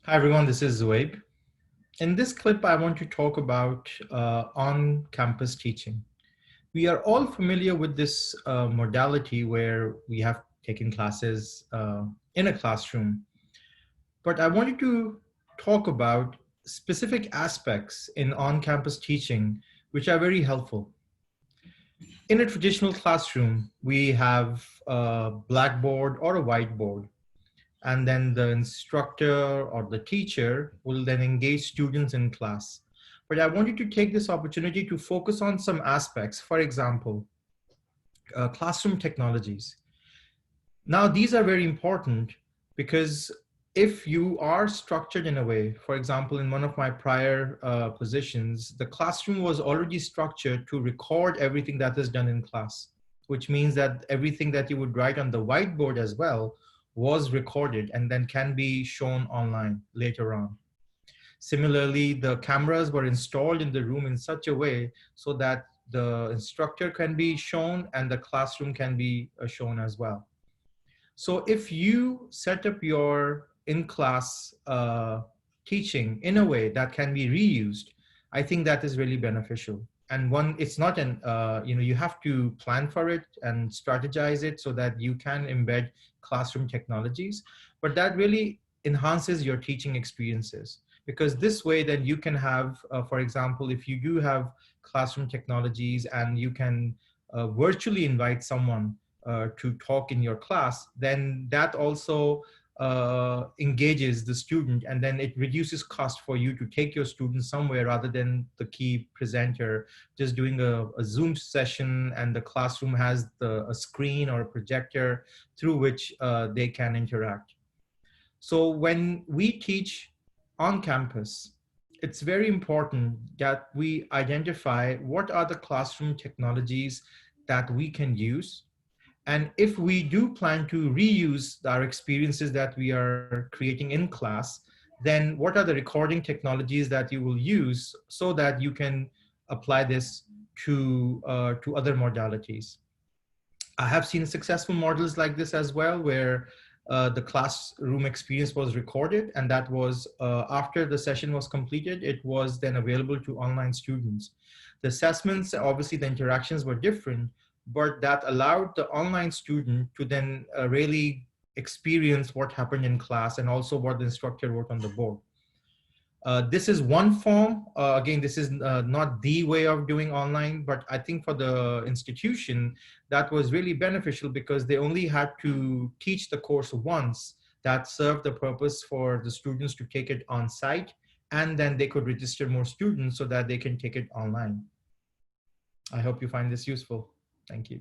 Hi everyone, this is Zoaib. In this clip, I want to talk about on-campus teaching. We are all familiar with this modality where we have taken classes in a classroom, but I wanted to talk about specific aspects in on-campus teaching which are very helpful. In a traditional classroom, we have a blackboard or a whiteboard, and then the instructor or the teacher will then engage students in class. But I wanted to take this opportunity to focus on some aspects, for example, classroom technologies. Now, these are very important because if you are structured in a way, for example, in one of my prior positions, the classroom was already structured to record everything that is done in class, which means that everything that you would write on the whiteboard as well was recorded and then can be shown online later on. Similarly, the cameras were installed in the room in such a way so that the instructor can be shown and the classroom can be shown as well. So if you set up your in-class teaching in a way that can be reused, I think that is really beneficial. And one, it's not an, you have to plan for it and strategize it so that you can embed classroom technologies, but that really enhances your teaching experiences. Because this way, then you can have, for example, if you do have classroom technologies and you can virtually invite someone to talk in your class, then that also engages the student, and then it reduces cost for you to take your students somewhere rather than the key presenter just doing a Zoom session and the classroom has a screen or a projector through which they can interact. So when we teach on campus, it's very important that we identify what are the classroom technologies that we can use, and if we do plan to reuse our experiences that we are creating in class, then what are the recording technologies that you will use so that you can apply this to other modalities. I have seen successful models like this as well, where the classroom experience was recorded, and that was after the session was completed, it was then available to online students. The assessments, obviously the interactions were different, but that allowed the online student to then really experience what happened in class and also what the instructor wrote on the board. This is one form. Again, this is not the way of doing online, but I think for the institution, that was really beneficial because they only had to teach the course once. That served the purpose for the students to take it on site, and then they could register more students so that they can take it online. I hope you find this useful. Thank you.